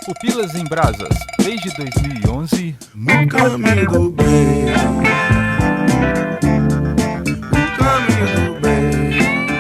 Pupilas em Brasas, desde 2011, no caminho do bem.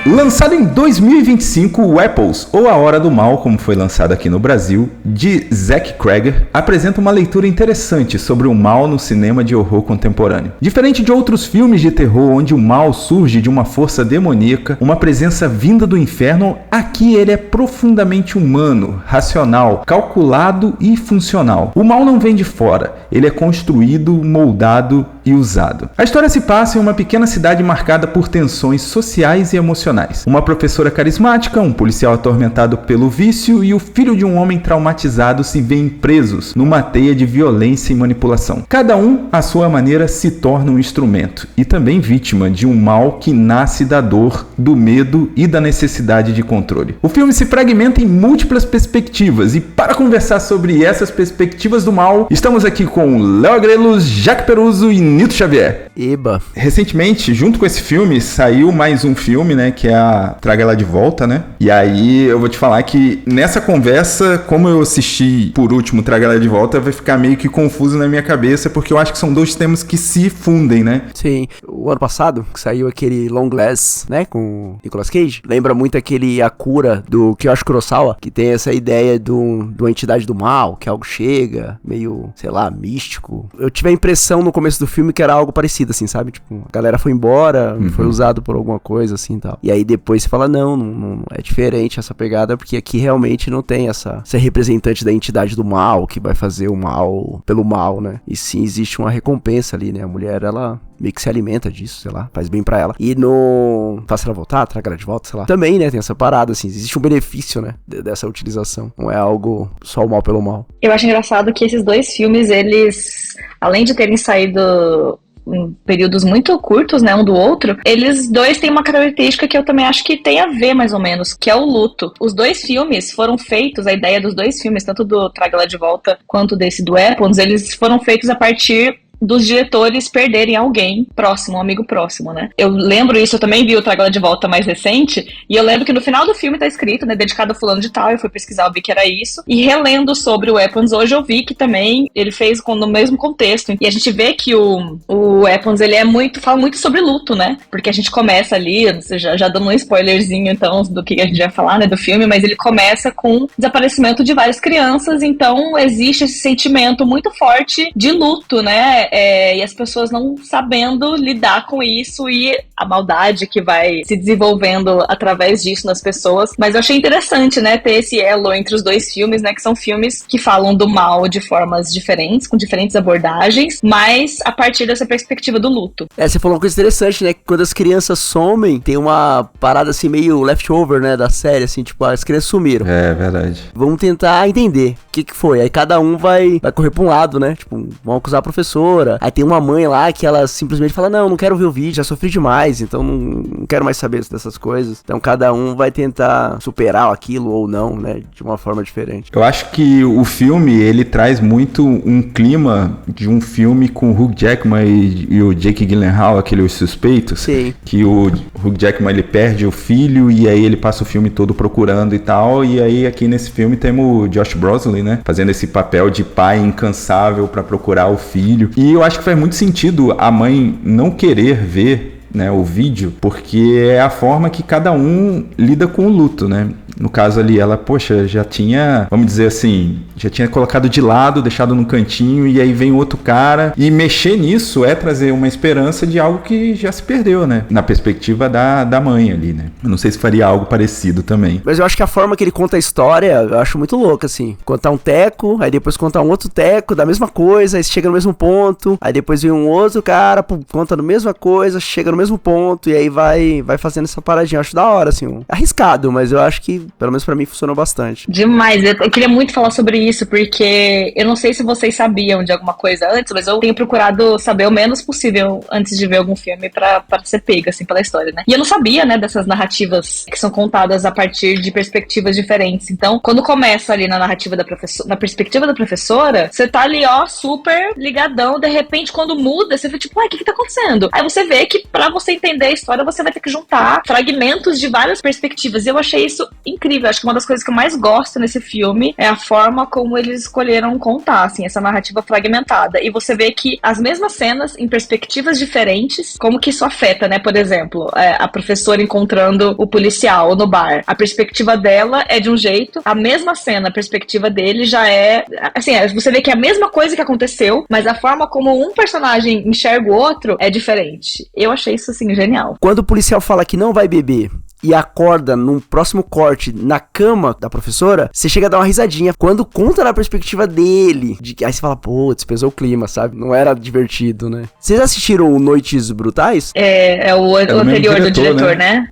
Lançado em 2025, o Apples, ou A Hora do Mal, como foi lançado aqui no Brasil, de Zach Cregger, apresenta uma leitura interessante sobre o mal no cinema de horror contemporâneo. Diferente de outros filmes de terror onde o mal surge de uma força demoníaca, uma presença vinda do inferno, aqui ele é profundamente humano, racional, calculado e funcional. O mal não vem de fora, ele é construído, moldado e usado. A história se passa em uma pequena cidade marcada por tensões sociais e emocionais. Uma professora carismática, um policial atormentado pelo vício e o filho de um homem traumatizado se veem presos numa teia de violência e manipulação. Cada um, à sua maneira, se torna um instrumento e também vítima de um mal que nasce da dor, do medo e da necessidade de controle. O filme se fragmenta em múltiplas perspectivas e para conversar sobre essas perspectivas do mal, estamos aqui com Léo Agrelos, Jaque Peruso e Nito Xavier. Eba! Recentemente, junto com esse filme, saiu mais um filme, né, que é a Traga Ela de Volta, né? E aí eu vou te falar que nessa conversa, como eu assisti por último Traga Ela de Volta, vai ficar meio que confuso na minha cabeça, porque eu acho que são dois temas que se fundem, né? Sim, o ano passado que saiu aquele Long Glass, né, com o Nicolas Cage, lembra muito aquele A Cura do Kiyoshi Kurosawa, que tem essa ideia de uma entidade do mal, que algo chega, meio, sei lá, místico. Eu tive a impressão no começo do filme que era algo parecido, assim, sabe? Tipo, a galera foi embora, foi usado por alguma coisa, assim, tal. E aí depois você fala, não, é diferente essa pegada, porque aqui realmente não tem essa representante da entidade do mal, que vai fazer o mal pelo mal, né? E sim, existe uma recompensa ali, né? A mulher, ela meio que se alimenta disso, sei lá, faz bem pra ela. E no Faça Ela Voltar, Traga Ela de Volta, sei lá, também, né, tem essa parada, assim, existe um benefício, né, dessa utilização. Não é algo só o mal pelo mal. Eu acho engraçado que esses dois filmes, eles, além de terem saído em períodos muito curtos, né, um do outro, eles dois têm uma característica que eu também acho que tem a ver, mais ou menos, que é o luto. Os dois filmes foram feitos, a ideia dos dois filmes, tanto do Traga Ela de Volta quanto desse do Weapons, eles foram feitos a partir dos diretores perderem alguém próximo, um amigo próximo, né? Eu lembro isso, eu também vi o Traga Ela de Volta mais recente, e eu lembro que no final do filme tá escrito, né, dedicado a fulano de tal, eu fui pesquisar, eu vi que era isso, e relendo sobre o Weapons hoje, eu vi que também ele fez no mesmo contexto, e a gente vê que o Weapons, ele fala muito sobre luto, né? Porque a gente começa ali, já dando um spoilerzinho, então, do que a gente vai falar, né, do filme, mas ele começa com o desaparecimento de várias crianças, então existe esse sentimento muito forte de luto, né? E as pessoas não sabendo lidar com isso e a maldade que vai se desenvolvendo através disso nas pessoas. Mas eu achei interessante, né, ter esse elo entre os dois filmes, né, que são filmes que falam do mal de formas diferentes, com diferentes abordagens, mas a partir dessa perspectiva do luto. Você falou uma coisa interessante, né, que quando as crianças somem, tem uma parada assim meio leftover, né, da série, assim, tipo, as crianças sumiram. É verdade. Vamos tentar entender o que foi. Aí cada um vai correr pra um lado, né, tipo, vão acusar a professora. Aí tem uma mãe lá que ela simplesmente fala, não quero ver o vídeo, já sofri demais, então não quero mais saber dessas coisas. Então cada um vai tentar superar aquilo ou não, né, de uma forma diferente. Eu acho que o filme, ele traz muito um clima de um filme com o Hugh Jackman e o Jake Gyllenhaal, aquele Os Suspeitos. Sim. Que o Hugh Jackman, ele perde o filho e aí ele passa o filme todo procurando e tal, e aí aqui nesse filme temos o Josh Brolin, né, fazendo esse papel de pai incansável pra procurar o filho. E eu acho que faz muito sentido a mãe não querer ver, né, o vídeo, porque é a forma que cada um lida com o luto, né? No caso ali, ela, poxa, já tinha, vamos dizer assim, já tinha colocado de lado, deixado num cantinho, e aí vem outro cara, e mexer nisso é trazer uma esperança de algo que já se perdeu, né? Na perspectiva da mãe ali, né? Eu não sei se faria algo parecido também. Mas eu acho que a forma que ele conta a história, eu acho muito louca, assim. Contar um teco, aí depois contar um outro teco da mesma coisa, aí chega no mesmo ponto, aí depois vem um outro cara, conta a mesma coisa, chega no mesmo ponto, e aí vai fazendo essa paradinha. Eu acho da hora, assim, arriscado, mas eu acho que pelo menos pra mim funcionou bastante. Demais, eu queria muito falar sobre isso, porque eu não sei se vocês sabiam de alguma coisa antes, mas eu tenho procurado saber o menos possível antes de ver algum filme pra ser pega, assim, pela história, né? E eu não sabia, né, dessas narrativas que são contadas a partir de perspectivas diferentes. Então, quando começa ali na narrativa da professora, na perspectiva da professora, você tá ali, ó, super ligadão, de repente, quando muda, você fica tipo, ué, o que tá acontecendo? Aí você vê que pra você entender a história, você vai ter que juntar fragmentos de várias perspectivas, e eu achei isso incrível. Acho que uma das coisas que eu mais gosto nesse filme é a forma como eles escolheram contar, assim, essa narrativa fragmentada. E você vê que as mesmas cenas, em perspectivas diferentes, como que isso afeta, né? Por exemplo, a professora encontrando o policial no bar. A perspectiva dela é de um jeito, a mesma cena, a perspectiva dele já é... Assim, você vê que é a mesma coisa que aconteceu, mas a forma como um personagem enxerga o outro é diferente. Eu achei isso, assim, genial. Quando o policial fala que não vai beber e acorda num próximo corte na cama da professora, você chega a dar uma risadinha. Quando conta na perspectiva dele, aí você fala, putz, pesou o clima, sabe? Não era divertido, né? Vocês assistiram Noites Brutais? É o anterior do diretor, né?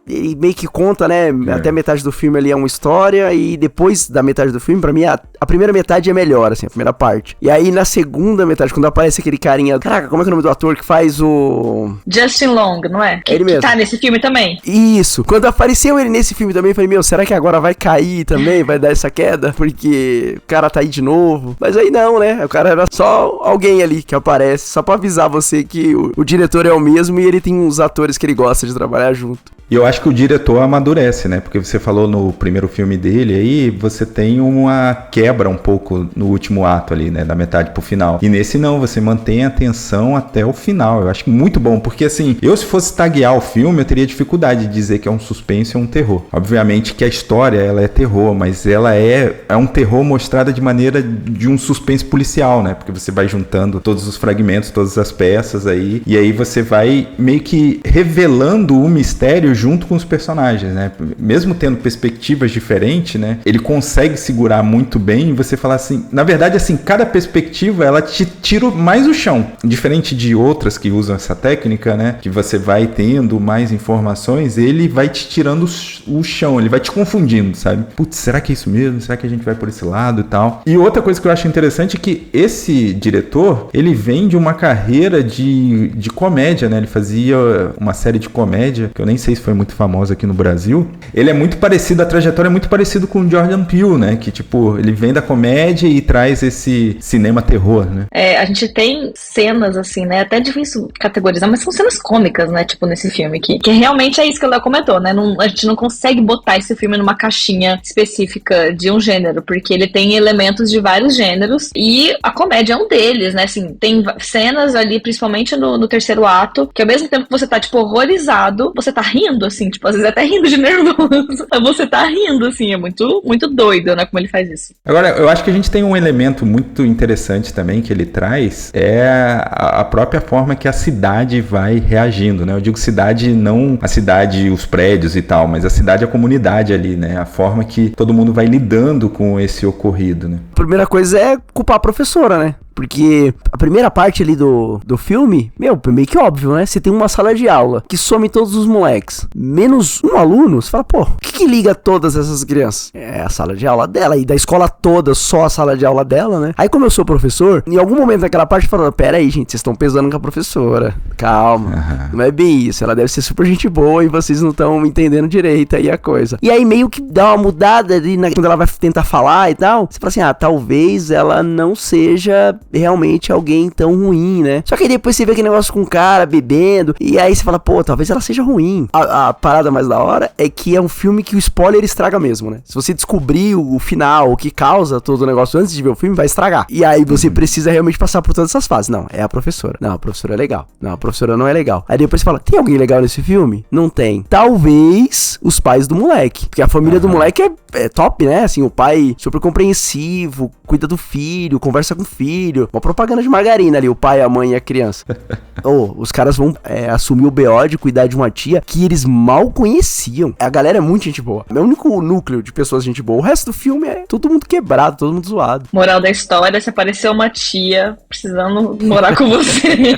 Ele meio que conta, né? Até metade do filme ali é uma história, e depois da metade do filme, pra mim, a primeira metade é melhor, assim, a primeira parte. E aí, na segunda metade, quando aparece aquele carinha... Caraca, como é que é o nome do ator que faz o... Justin Long, não é? Ele mesmo. Que tá nesse filme também. Isso. Quando apareceu ele nesse filme também, eu falei, meu, será que agora vai cair também? Vai dar essa queda? Porque o cara tá aí de novo. Mas aí não, né? O cara era só alguém ali que aparece, só pra avisar você que o diretor é o mesmo e ele tem uns atores que ele gosta de trabalhar junto. E eu acho que o diretor amadurece, né? Porque você falou no primeiro filme dele, aí você tem uma quebra um pouco no último ato ali, né? Da metade pro final. E nesse não, você mantém a atenção até o final. Eu acho muito bom, porque assim, eu se fosse taguear o filme, eu teria dificuldade de dizer que é um suspense ou um terror. Obviamente que a história, ela é terror, mas ela é um terror mostrada de maneira de um suspense policial, né? Porque você vai juntando todos os fragmentos, todas as peças aí, e aí você vai meio que revelando o mistério junto com os personagens, né? Mesmo tendo perspectivas diferentes, né? Ele consegue segurar muito bem e você falar assim... Na verdade, assim, cada perspectiva, ela te tira mais o chão. Diferente de outras que usam essa técnica, né? Que você vai tendo mais informações, ele vai te tirando o chão, ele vai te confundindo, sabe? Putz, será que é isso mesmo? Será que a gente vai por esse lado e tal? E outra coisa que eu acho interessante é que esse diretor, ele vem de uma carreira de comédia, né? Ele fazia uma série de comédia, que eu nem sei se foi muito famosa aqui no Brasil. Ele é muito parecido, a trajetória é muito parecido com o Jordan Peele, né? Que, tipo, ele vem da comédia e traz esse cinema terror, né? A gente tem cenas, assim, né? Até difícil categorizar, mas são cenas cômicas, né? Tipo, nesse filme, que realmente é isso que o Léo comentou, né? A gente não consegue botar esse filme numa caixinha específica de um gênero, porque ele tem elementos de vários gêneros, e a comédia é um deles, né? Assim, tem cenas ali, principalmente no terceiro ato, que ao mesmo tempo que você tá, tipo, horrorizado, você tá rindo, assim, tipo, às vezes até rindo de nervoso. Você tá rindo, assim, é muito, muito doido, né, como ele faz isso. Agora, eu acho que a gente tem um elemento muito interessante também que ele traz, é a própria forma que a cidade vai reagindo, né? Eu digo cidade, não a cidade, os prédios e tal, mas a cidade, a comunidade ali, né? A forma que todo mundo vai lidando com esse ocorrido, né? A primeira coisa é culpar a professora, né? Porque a primeira parte ali do filme, meio que óbvio, né? Você tem uma sala de aula que some todos os moleques, menos um aluno. Você fala, pô, o que liga todas essas crianças? É a sala de aula dela, e da escola toda, só a sala de aula dela, né? Aí como eu sou professor, em algum momento daquela parte falando, pera aí, gente, vocês estão pesando com a professora. Calma, não é bem isso. Ela deve ser super gente boa e vocês não estão entendendo direito aí a coisa. E aí meio que dá uma mudada ali quando ela vai tentar falar e tal. Você fala assim, talvez ela não seja realmente alguém tão ruim, né? Só que aí depois você vê aquele negócio com o cara bebendo, e aí você fala, pô, talvez ela seja ruim. A parada mais da hora é que é um filme que o spoiler estraga mesmo, né? Se você descobrir o final, o que causa todo o negócio antes de ver o filme, vai estragar. E aí você precisa realmente passar por todas essas fases. Não, é a professora. Não, a professora é legal. Não, a professora não é legal. Aí depois você fala, tem alguém legal nesse filme? Não tem. Talvez os pais do moleque. Porque a família do moleque é top, né? Assim, o pai super compreensivo, cuida do filho, conversa com o filho. Uma propaganda de margarina ali, o pai, a mãe e a criança. Os caras vão assumir o BO de cuidar de uma tia que eles mal conheciam. A galera é muito gente boa. É o único núcleo de pessoas gente boa. O resto do filme é todo mundo quebrado, todo mundo zoado. Moral da história, se aparecer uma tia precisando morar com você.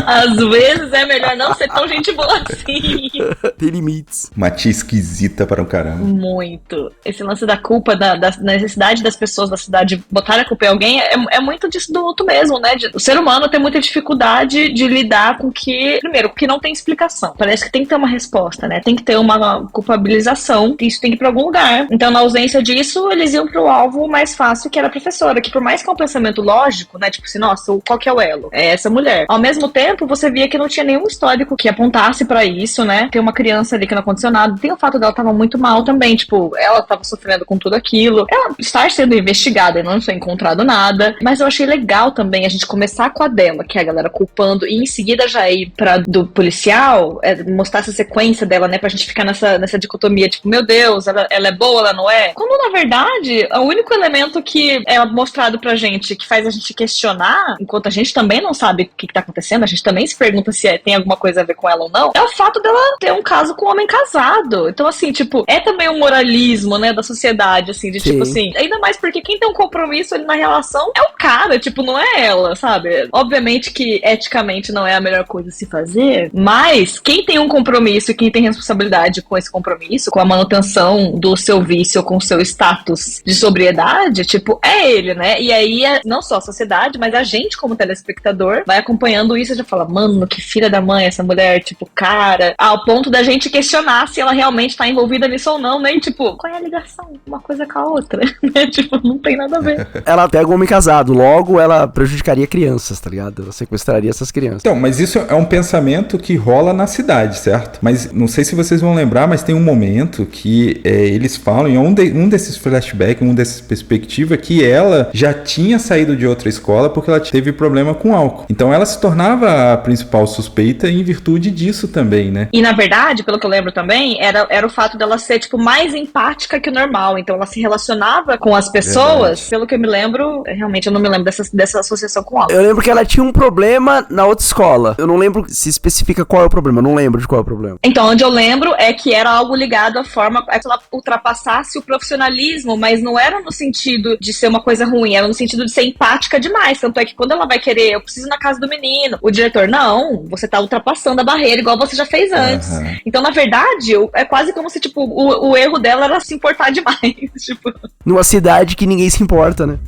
Às vezes é melhor não ser tão gente boa assim. Tem limites. Uma tia esquisita para um caramba. Muito. Esse lance da culpa, da necessidade das pessoas da cidade botarem a culpa em alguém é muito disso do luto mesmo, né? O ser humano tem muita dificuldade de lidar com que, primeiro, que não tem explicação. Parece que tem que ter uma resposta, né? Tem que ter uma culpabilização, isso tem que ir pra algum lugar. Então, na ausência disso, eles iam pro alvo mais fácil, que era a professora, que por mais que é um pensamento lógico, né? Tipo assim, nossa, qual que é o elo? É essa mulher. Ao mesmo tempo, você via que não tinha nenhum histórico que apontasse pra isso, né? Tem uma criança ali que não aconteceu nada. Tem o fato dela tava muito mal também, tipo, ela tava sofrendo com tudo aquilo. Ela estar sendo investigada e não ter encontrado nada. Mas eu achei legal também a gente começar com a dela, que é a galera culpando, e em seguida já ir pra do policial, mostrar essa sequência dela, né? Pra gente ficar nessa dicotomia, tipo, meu Deus, ela é boa, ela não é? Quando, na verdade, o único elemento que é mostrado pra gente, que faz a gente questionar, enquanto a gente também não sabe o que tá acontecendo, a gente também se pergunta se tem alguma coisa a ver com ela ou não, é o fato dela ter um caso com um homem casado. Então, assim, tipo, é também um moralismo, né, da sociedade, assim, de tipo assim, ainda mais porque quem tem um compromisso ali na relação é o cara, tipo, não é ela, sabe? Obviamente que eticamente não é a melhor coisa a se fazer, mas quem tem um compromisso e quem tem responsabilidade com esse compromisso, com a manutenção do seu vício, com o seu status de sobriedade, tipo, é ele, né? E aí, não só a sociedade, mas a gente como telespectador vai acompanhando isso e já fala, mano, que filha da mãe essa mulher, tipo, cara, ao ponto da gente questionar se ela realmente tá envolvida nisso ou não, né? E tipo, qual é a ligação uma coisa com a outra? Né? Tipo, não tem nada a ver. Ela pega um homem casado, logo ela prejudicaria crianças, tá ligado? Ela sequestraria essas crianças. Então, mas isso é um pensamento que rola na cidade, certo? Mas não sei se vocês vão lembrar, mas tem um momento que eles falam, em um desses flashbacks, um dessas perspectivas, que ela já tinha saído de outra escola porque ela teve problema com álcool. Então ela se tornava a principal suspeita em virtude disso também, né? E na verdade, pelo que eu lembro também, era o fato dela ser, tipo, mais empática que o normal. Então ela se relacionava com as pessoas, verdade. Pelo que eu me lembro, realmente eu não me lembro dessa associação com álcool. Eu lembro que ela tinha um problema na outra escola. Eu não lembro se especifica qual é o problema, eu não lembro de qual é o problema. Então, onde eu lembro é que era algo ligado à forma que ela ultrapassasse o profissionalismo, mas não era no sentido de ser uma coisa ruim, era no sentido de ser empática demais. Tanto é que quando ela vai querer, eu preciso ir na casa do menino, o diretor, não, você tá ultrapassando a barreira igual você já fez antes. Uhum. Então, na verdade, é quase como se, tipo, o erro dela era se importar demais. Tipo. Numa cidade que ninguém se importa, né?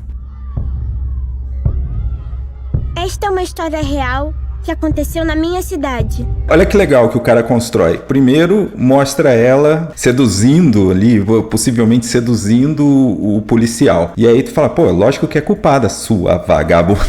Esta é uma história real que aconteceu na minha cidade. Olha que legal que o cara constrói. Primeiro, mostra ela seduzindo ali, possivelmente seduzindo o policial. E aí tu fala, pô, lógico que é culpada, sua vagabunda.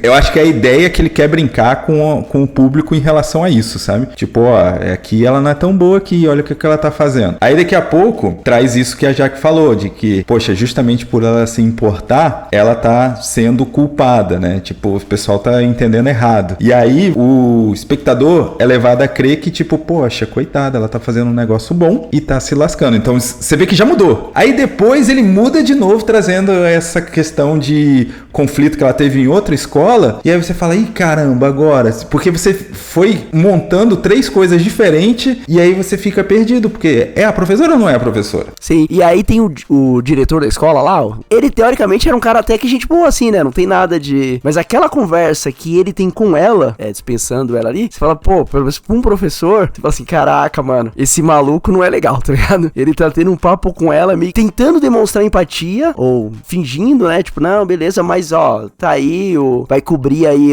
Eu acho que a ideia é que ele quer brincar com o público em relação a isso, sabe? Tipo, ó, aqui ela não é tão boa aqui, olha o que ela tá fazendo. Aí daqui a pouco, traz isso que a Jaque falou, de que, poxa, justamente por ela se importar, ela tá sendo culpada, né? Tipo, o pessoal tá entendendo errado. E aí, o espectador é levado a crer que, tipo, poxa, coitada, ela tá fazendo um negócio bom e tá se lascando. Então, você vê que já mudou. Aí depois ele muda de novo, trazendo essa questão de conflito que ela teve em outra escola. E aí você fala, ih, caramba, agora? Porque você foi montando 3 coisas diferentes e aí você fica perdido, porque é a professora ou não é a professora? Sim, e aí tem o diretor da escola lá, ó. Ele teoricamente era um cara até que gente boa assim, né? Não tem nada de... Mas aquela conversa que ele tem com ela, dispensando ela ali, você fala, pô, pelo menos pra um professor, você fala assim, caraca, mano, esse maluco não é legal, tá ligado? Ele tá tendo um papo com ela, meio tentando demonstrar empatia, ou fingindo, né? Tipo, não, beleza, mas ó, tá aí, vai cobrir aí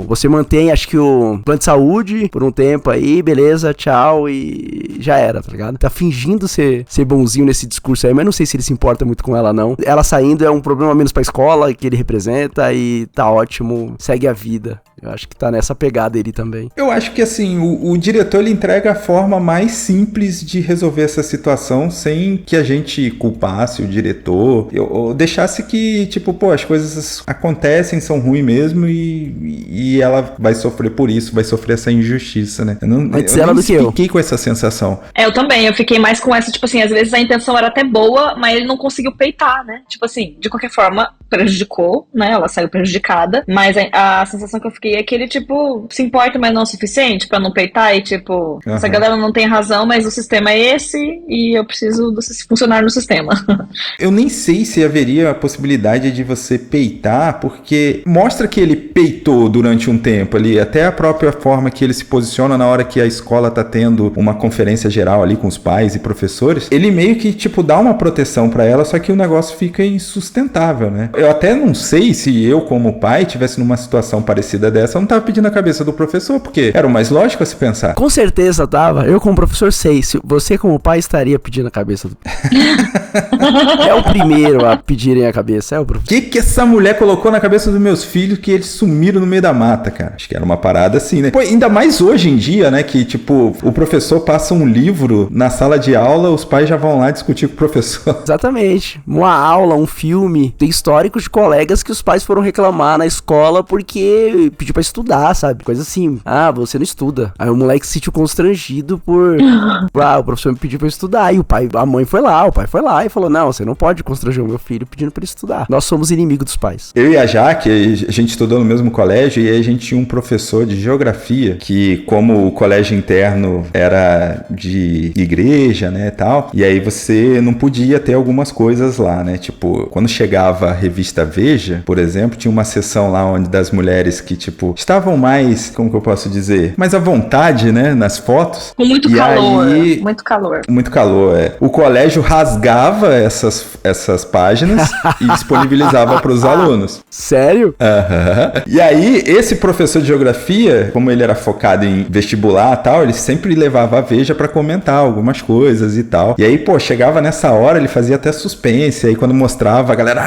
você mantém, acho que o plano de saúde por um tempo aí, beleza, tchau, e já era, tá ligado? Tá fingindo ser bonzinho nesse discurso aí, mas não sei se ele se importa muito com ela, não. Ela saindo é um problema menos pra escola que ele representa e tá ótimo, segue a vida. Eu acho que tá nessa pegada ele também. Eu acho que assim, o diretor ele entrega a forma mais simples de resolver essa situação sem que a gente culpasse o diretor, ou deixasse que, tipo, pô, as coisas acontecem, são ruins mesmo e ela vai sofrer por isso, vai sofrer essa injustiça, né? Eu não fiquei com essa sensação. Eu também, eu fiquei mais com essa, tipo assim, às vezes a intenção era até boa, mas ele não conseguiu peitar, né? Tipo assim, de qualquer forma, prejudicou, né? Ela saiu prejudicada, mas a sensação que eu fiquei é que ele, tipo, tipo, se importa, mas não o suficiente pra não peitar e, tipo, essa galera não tem razão, mas o sistema é esse e eu preciso funcionar no sistema. Eu nem sei se haveria a possibilidade de você peitar, porque mostra que ele peitou durante um tempo ali, até a própria forma que ele se posiciona na hora que a escola tá tendo uma conferência geral ali com os pais e professores, ele meio que, tipo, dá uma proteção pra ela, só que o negócio fica insustentável, né? Eu até não sei se eu, como pai, tivesse numa situação parecida dessa, eu não tava pedindo a cabeça do professor, porque era o mais lógico a se pensar. Com certeza tava. Eu, como professor, sei. Se você, como pai, estaria pedindo a cabeça do... É o primeiro a pedirem a cabeça, é o professor. O que essa mulher colocou na cabeça dos meus filhos que eles sumiram no meio da mata, cara? Acho que era uma parada assim, né? Pô, ainda mais hoje em dia, né? Que, tipo, o professor passa um livro na sala de aula, os pais já vão lá discutir com o professor. Exatamente. Uma aula, um filme. Tem históricos de colegas que os pais foram reclamar na escola porque pediu pra estudar, sabe? Coisa assim. Ah, você não estuda. Aí o moleque se sentiu constrangido por... Ah, o professor me pediu pra estudar. E a mãe foi lá, o pai foi lá e falou, não, você não pode constranger o meu filho pedindo pra ele estudar. Nós somos inimigos dos pais. Eu e a Jaque, a gente estudou no mesmo colégio e aí a gente tinha um professor de geografia que, como o colégio interno era de igreja, né, tal, e aí você não podia ter algumas coisas lá, né, tipo, quando chegava a revista Veja, por exemplo, tinha uma seção lá onde das mulheres que, tipo, estavam mais, como que eu posso dizer, mais à vontade, né, nas fotos. Com muito calor, muito calor. Muito calor, é. O colégio rasgava essas páginas e disponibilizava para os alunos. Sério? Aham. E aí, esse professor de geografia, como ele era focado em vestibular e tal, ele sempre levava a Veja para comentar algumas coisas e tal. E aí, pô, chegava nessa hora, ele fazia até suspense. Aí quando mostrava, a galera,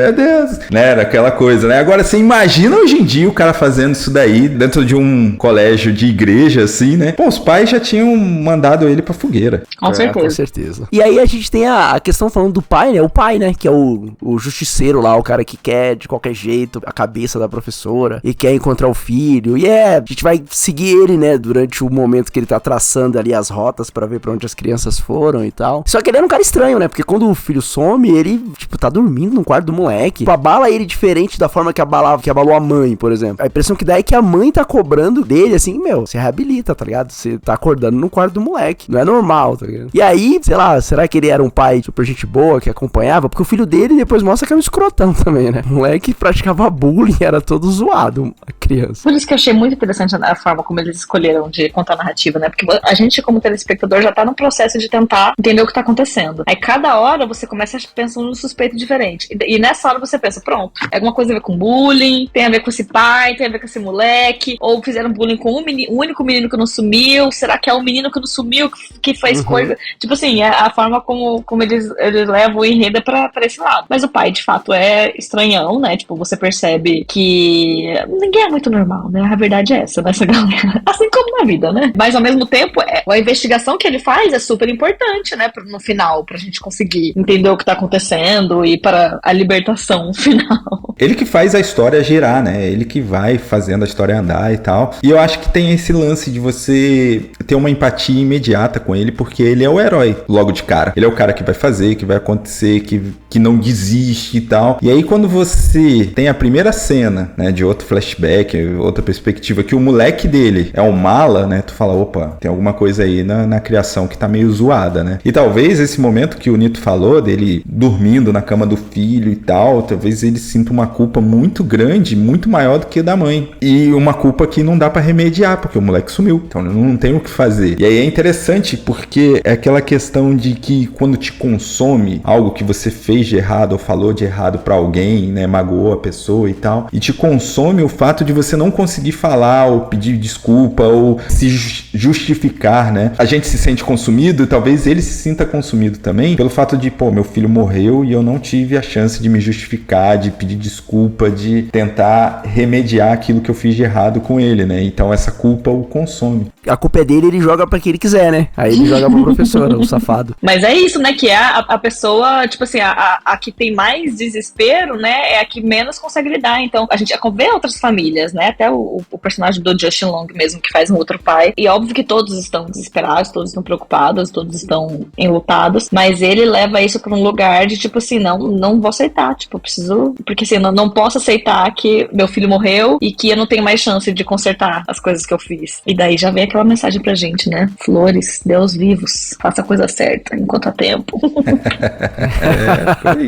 meu Deus, né? Era aquela coisa, né? Agora, você imagina hoje em dia o cara fazendo isso daí dentro de um colégio de igreja, assim, né? Pô, os pais já tinham mandado ele pra fogueira. Com certeza. Com certeza. E aí a gente tem a questão falando do pai, né? O pai, né? Que é o justiceiro lá, o cara que quer de qualquer jeito a cabeça da professora e quer encontrar o filho. E a gente vai seguir ele, né? Durante o momento que ele tá traçando ali as rotas pra ver pra onde as crianças foram e tal. Só que ele era um cara estranho, né? Porque quando o filho some, ele, tipo, tá dormindo no quarto do moleque. Tipo, abala ele diferente da forma que abalou a mãe, por exemplo. A impressão que dá é que a mãe tá cobrando dele, assim, meu, você reabilita, tá ligado? Você tá acordando no quarto do moleque. Não é normal, tá ligado? E aí, sei lá, será que ele era um pai super gente boa que acompanhava? Porque o filho dele depois mostra que era um escrotão também, né? O moleque praticava bullying, era todo zoado, a criança. Por isso que eu achei muito interessante a forma como eles escolheram de contar a narrativa, né? Porque a gente, como telespectador, já tá no processo de tentar entender o que tá acontecendo. Aí cada hora você começa a pensar num suspeito diferente. E nessa hora você pensa, pronto, é alguma coisa a ver com bullying, tem a ver com esse pai, tem a ver com esse moleque, ou fizeram bullying com o único menino que não sumiu, será que é o menino que não sumiu que fez coisa? Tipo assim, é a forma como eles levam o enredo pra esse lado. Mas o pai, de fato, é estranhão, né? Tipo, você percebe que ninguém é muito normal, né? A verdade é essa, nessa galera. Assim como na vida, né? Mas, ao mesmo tempo, a investigação que ele faz é super importante, né? No final, pra gente conseguir entender o que tá acontecendo e para a libertação final. Ele que faz a história girar, né? Ele que vai fazendo a história andar e tal. E eu acho que tem esse lance de você ter uma empatia imediata com ele, porque ele é o herói, logo de cara. Ele é o cara que vai fazer, que vai acontecer, que não desiste e tal. E aí, quando você tem a primeira cena, né, de outro flashback, outra perspectiva, que o moleque dele é um mala, né? Tu fala, opa, tem alguma coisa aí na criação que tá meio zoada, né? E talvez esse momento que o Nito falou, dele dormindo na cama do filho e tal, talvez ele sinta uma culpa muito grande, muito maior do que a da mãe. E uma culpa que não dá pra remediar, porque o moleque sumiu. Então não tem o que fazer. E aí é interessante porque é aquela questão de que quando te consome algo que você fez de errado ou falou de errado pra alguém, né, magoou a pessoa e tal, e te consome o fato de você não conseguir falar ou pedir desculpa ou se justificar, né? A gente se sente consumido e talvez ele se sinta consumido também pelo fato de, pô, meu filho morreu e eu não tive a chance de me justificar, de pedir desculpa, de tentar remediar aquilo que eu fiz de errado com ele, né? Então essa culpa o consome. a culpa é dele, ele joga pra quem ele quiser, né? Aí ele joga pra professora, o safado. Mas é isso, né? Que é a pessoa, tipo assim, a que tem mais desespero, né? É a que menos consegue lidar. Então, a gente vê outras famílias, né? Até o personagem do Justin Long mesmo, que faz um outro pai. E óbvio que todos estão desesperados, todos estão preocupados, todos estão enlutados. Mas ele leva isso pra um lugar de, tipo assim, não vou aceitar. Tipo, eu preciso... Porque assim, eu não posso aceitar que meu filho morreu e que eu não tenho mais chance de consertar as coisas que eu fiz. E daí já vem aquela mensagem pra gente, né? Flores, Deus vivos, faça a coisa certa enquanto há tempo. Por aí.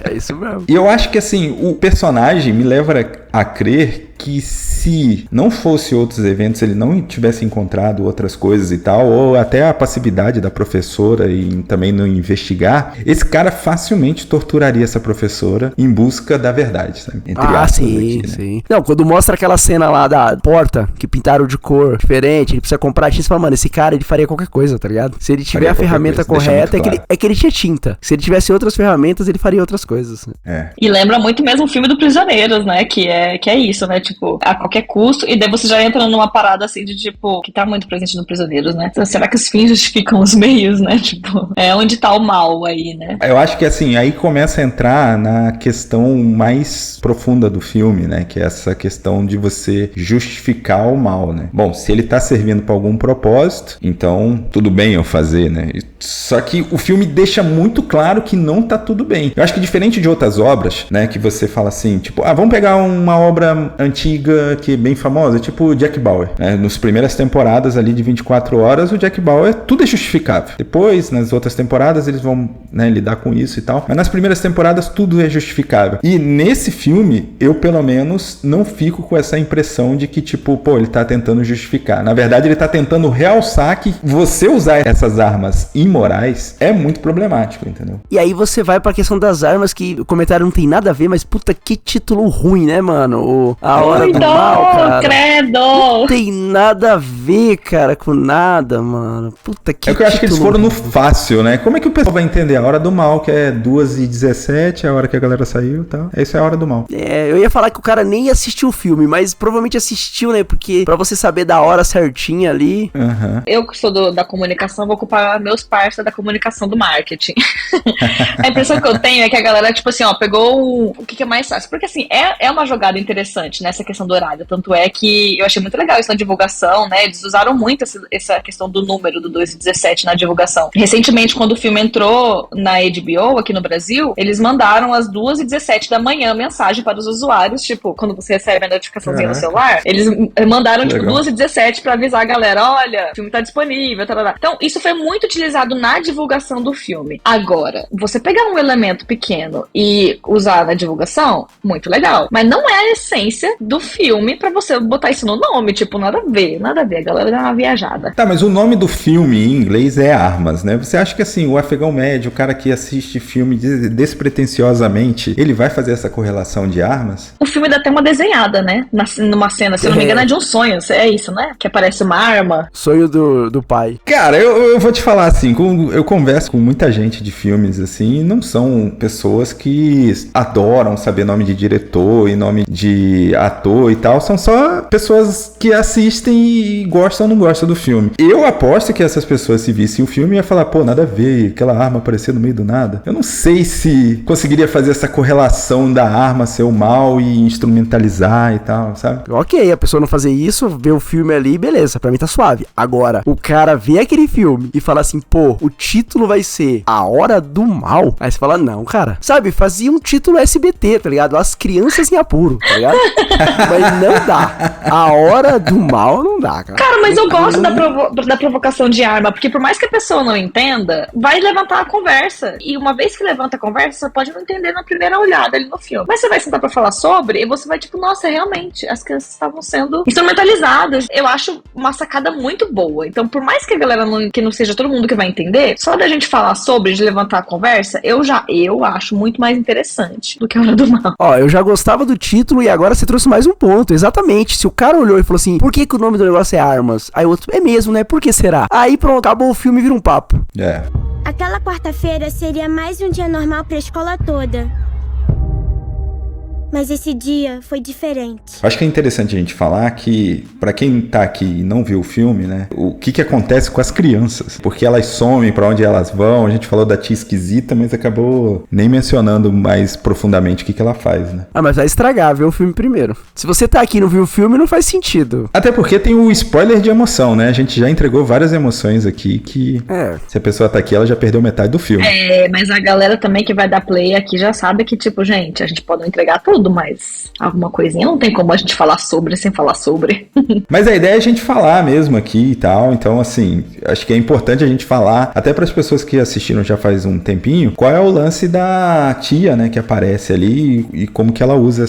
É isso mesmo. E eu acho que, assim, o personagem me leva a crer que se não fosse outros eventos, ele não tivesse encontrado outras coisas e tal, ou até a passividade da professora em também não investigar, esse cara facilmente torturaria essa professora em busca da verdade, sabe? Entre aspas sim, aqui, né? sim. Não, quando mostra aquela cena lá da porta, que pintaram de cor diferente, ele precisa comprar tinta, você fala, mano, esse cara, ele faria qualquer coisa, tá ligado? Se ele tiver Faria a ferramenta coisa, correta, claro. é que ele tinha tinta. Se ele tivesse outras ferramentas, ele faria outras coisas. É. E lembra muito mesmo o filme do Prisioneiros, né? Que é isso, né? Tipo, a qualquer custo. E daí você já entra numa parada assim de tipo, que tá muito presente no Prisioneiros, né? Então, será que os fins justificam os meios, né? Tipo, é onde tá o mal aí, né? Eu acho que, assim, aí começa a entrar na questão mais profunda do filme, né? Que é essa questão de você justificar o mal, né? Bom, se ele tá servindo pra algum propósito, então tudo bem eu fazer, né? Só que o filme deixa muito claro que não tá tudo bem. Eu acho que diferente de outras obras, né? Que você fala assim, tipo, vamos pegar uma obra antiga que é bem famosa, tipo Jack Bauer, né? Nas primeiras temporadas ali de 24 horas, o Jack Bauer, tudo é justificável. Depois, nas outras temporadas, eles vão, né, lidar com isso e tal. Mas nas primeiras temporadas, tudo é justificável. E nesse filme, eu pelo menos não fico com essa impressão de que, tipo, pô, ele tá tentando justificar. Na verdade, ele tá tentando realçar que você usar essas armas imorais é muito problemático, entendeu? E aí você vai pra questão das armas, que o comentário não tem nada a ver, mas puta, que título ruim, né, mano? A Hora do Mal, cara. Credo! Não tem nada a ver, cara, com nada, mano. Puta, que É que eu acho que eles título foram no ruim. fácil, né? Como é que o pessoal vai entender a Hora do Mal, que é 2h17, a hora que a galera saiu e tal? Essa é a Hora do Mal. É, eu ia falar que o cara nem assistiu o filme, mas provavelmente assistiu, né? Porque pra você saber da hora certinha ali... Aham. Eu que sou da comunicação, vou ocupar meus parceiros da comunicação do marketing. A impressão que eu tenho é que a galera, tipo assim, ó, pegou o que é mais fácil. Porque assim, é uma jogada interessante nessa questão do horário. Tanto é que eu achei muito legal isso na divulgação, né? Eles usaram muito essa questão do número do 2h17 na divulgação. Recentemente, quando o filme entrou na HBO aqui no Brasil, eles mandaram às 2h17 da manhã mensagem para os usuários, tipo, quando você recebe a notificaçãozinha no celular, eles mandaram, tipo, 2h17 pra avisar a galera, olha, o filme tá disponível, tarará. Então, isso foi muito utilizado na divulgação do filme. Agora, você pegar um elemento pequeno e usar na divulgação, muito legal. Mas não é a essência do filme pra você botar isso no nome, tipo, nada a ver, a galera dá uma viajada. Tá, mas o nome do filme em inglês é Armas, né? Você acha que, assim, o afegão médio, o cara que assiste filme despretensiosamente, ele vai fazer essa correlação de armas? O filme dá até uma desenhada, né? Numa cena, se eu não me engano, é de um sonho. É isso, né? Que aparece uma arma. Sonho do pai. Cara, eu vou te falar assim, eu converso com muita gente de filmes, assim, e não são pessoas que adoram saber nome de diretor e nome de ator e tal, são só pessoas que assistem e gostam ou não gostam do filme. Eu aposto que essas pessoas, se vissem o filme, iam falar, pô, nada a ver, aquela arma aparecer no meio do nada. Eu não sei se conseguiria fazer essa correlação da arma ser o mal e instrumentalizar e tal, sabe? Ok, a pessoa não fazer isso, ver o filme ali, beleza, pra mim tá suave. Agora, o cara vê aquele filme e fala assim, pô, o título vai ser A Hora do Mal. Aí você fala, não, cara. Sabe, fazia um título SBT, tá ligado? As Crianças em Apuro, tá ligado? Mas não dá. A Hora do Mal não dá, cara. Cara, mas eu gosto da provocação de arma, porque por mais que a pessoa não entenda, vai levantar a conversa. E uma vez que levanta a conversa, você pode não entender na primeira olhada ali no filme. Mas você vai sentar pra falar sobre, e você vai tipo, nossa, realmente, as crianças estavam sendo instrumentalizadas. Eu acho uma sacada muito boa. Então, por mais que a galera que não seja todo mundo que vai entender, só da gente falar sobre, de levantar a conversa, eu acho muito mais interessante do que a Hora do Mal. Ó, eu já gostava do título e agora você trouxe mais um ponto. Exatamente. Se o cara olhou e falou assim, por que o nome do negócio é Armas? Aí o outro, é mesmo, né? Por que será? Aí pronto, acabou o filme e vira um papo. É. Aquela quarta-feira seria mais um dia normal pra escola toda. Mas esse dia foi diferente. Acho que é interessante a gente falar que, pra quem tá aqui e não viu o filme, né, o que acontece com as crianças. Porque elas somem, pra onde elas vão. A gente falou da tia esquisita, mas acabou nem mencionando mais profundamente o que ela faz, né. Ah, mas vai estragar, ver o filme primeiro. Se você tá aqui e não viu o filme, não faz sentido. Até porque tem o spoiler de emoção, né? A gente já entregou várias emoções aqui que se a pessoa tá aqui, ela já perdeu metade do filme. Mas a galera também que vai dar play aqui já sabe que, tipo, gente, a gente pode não entregar tudo, mas alguma coisinha não tem como a gente falar sobre sem falar sobre. Mas a ideia é a gente falar mesmo aqui e tal, então assim, acho que é importante a gente falar, até para as pessoas que assistiram já faz um tempinho, qual é o lance da tia, né, que aparece ali e como que ela usa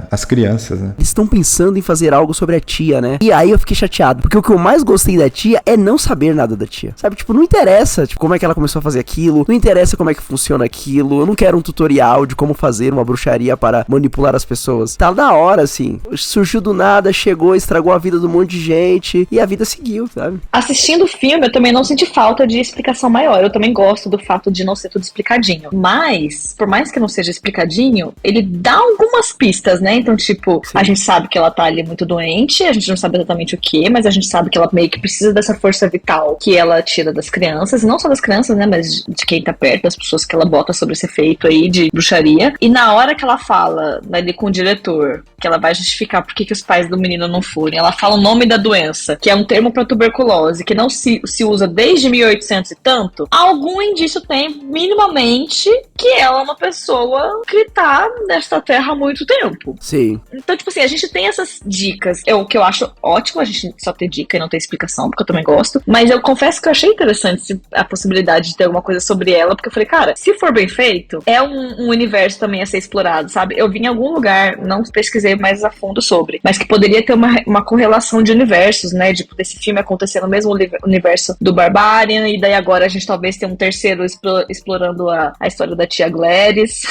as crianças, né. Eles estão pensando em fazer algo sobre a tia, né? E aí eu fiquei chateado, porque o que eu mais gostei da tia é não saber nada da tia. Sabe, tipo, não interessa, tipo, como é que ela começou a fazer aquilo, não interessa como é que funciona aquilo, eu não quero um tutorial de como fazer uma bruxaria para manipular as pessoas. Tá da hora, assim. Surgiu do nada, chegou, estragou a vida de um monte de gente e a vida seguiu, sabe? Assistindo o filme, eu também não senti falta de explicação maior. Eu também gosto do fato de não ser tudo explicadinho. Mas, por mais que não seja explicadinho, ele dá algumas pistas, né? Então, tipo, a gente sabe que ela tá ali muito doente, a gente não sabe exatamente o que, mas a gente sabe que ela meio que precisa dessa força vital que ela tira das crianças, e não só das crianças, né, mas de quem tá perto, das pessoas que ela bota sobre esse efeito aí de bruxaria. E na hora que ela fala ali com o diretor, que ela vai justificar por que os pais do menino não foram, ela fala o nome da doença, que é um termo pra tuberculose, que não se usa desde 1800 e tanto, algum indício tem, minimamente, que ela é uma pessoa que tá nesta terra há muito tempo. Sim. Então, tipo assim, a gente tem essas dicas, o que eu acho ótimo, a gente só ter dica e não ter explicação, porque eu também gosto, mas eu confesso que eu achei interessante a possibilidade de ter alguma coisa sobre ela, porque eu falei, cara, se for bem feito, é um universo também a ser explorado, sabe? Eu vi em algum lugar, não pesquisei mais a fundo sobre, mas que poderia ter uma correlação de universos, né? Tipo, desse filme acontecer no mesmo universo do Barbarian, e daí agora a gente talvez tenha um terceiro explorando a história da tia Gladys,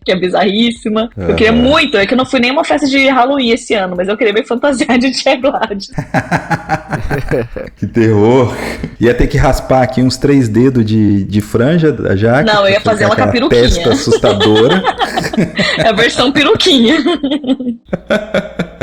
que é bizarríssima. Eu queria muito, é que eu não fui nem uma festa de Halloween esse ano, mas eu queria ver fantasiar de tia Gladys. Que terror. Ia ter que raspar aqui uns 3 dedos de franja da Jaque. Não, eu ia fazer ela com a peruquinha. Testa assustadora. É a versão peruquinha.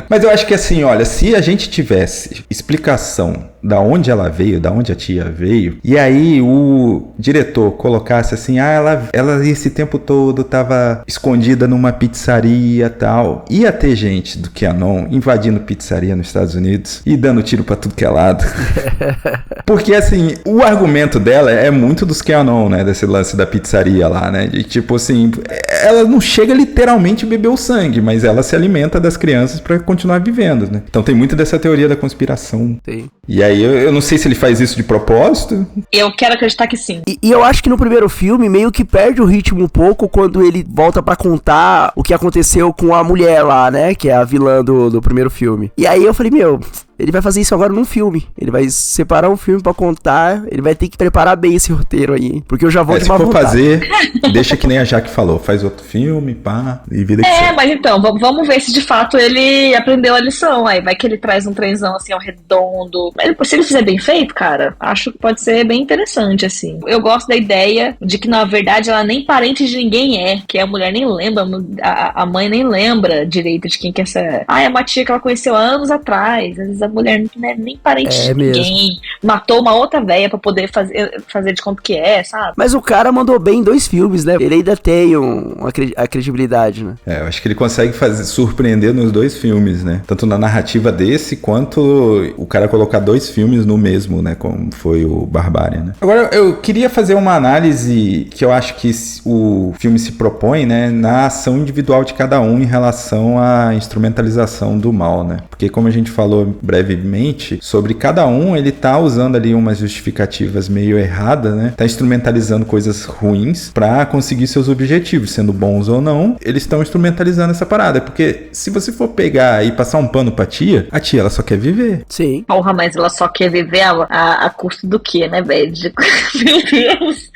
Mas eu acho que assim, olha, se a gente tivesse explicação da onde ela veio, da onde a tia veio, e aí o diretor colocasse assim, ela esse tempo todo tava escondida numa pizzaria e tal, ia ter gente do QAnon invadindo pizzaria nos Estados Unidos e dando tiro pra tudo que é lado. Porque assim, o argumento dela é muito dos QAnon, né, desse lance da pizzaria lá, né, de tipo assim, ela não chega literalmente a beber o sangue, mas ela se alimenta das crianças pra continuar vivendo, né. Então tem muito dessa teoria da conspiração. Sim. E aí eu não sei se ele faz isso de propósito. Eu quero acreditar que sim. E eu acho que no primeiro filme meio que perde o ritmo um pouco quando ele volta pra contar o que aconteceu com a mulher lá, né, que é a vilã do primeiro filme. E aí eu falei, ele vai fazer isso agora num filme. Ele vai separar um filme pra contar. Ele vai ter que preparar bem esse roteiro aí. Porque eu já vou de uma vontade. Se for fazer, deixa que nem a Jaque falou. Faz outro filme, pá, e vida que segue. Mas então, vamos ver se de fato ele aprendeu a lição. Aí vai que ele traz um trenzão assim ao redondo. Se ele fizer bem feito, cara, acho que pode ser bem interessante, assim. Eu gosto da ideia de que, na verdade, ela nem parente de ninguém é. Que a mulher nem lembra, a mãe nem lembra direito de quem que é essa... é uma tia que ela conheceu há anos atrás. Às vezes a mulher não é nem parente de ninguém. Matou uma outra véia pra poder fazer de conta que é, sabe? Mas o cara mandou bem em 2 filmes, né? Ele ainda tem a credibilidade, né? Eu acho que ele consegue surpreender nos 2 filmes, né? Tanto na narrativa desse, quanto o cara colocar 2 filmes no mesmo, né? Como foi o Barbarian, né? Agora, eu queria fazer uma análise que eu acho que o filme se propõe, né? Na ação individual de cada um em relação à instrumentalização do mal, né? Porque como a gente falou brevemente, sobre cada um, ele tá usando ali umas justificativas meio erradas, né? Tá instrumentalizando coisas ruins pra conseguir seus objetivos, sendo bons ou não, eles estão instrumentalizando essa parada, porque se você for pegar e passar um pano pra tia, a tia, ela só quer viver. Sim. Porra, mas ela só quer viver a custo do quê, né, velho? Meu Deus!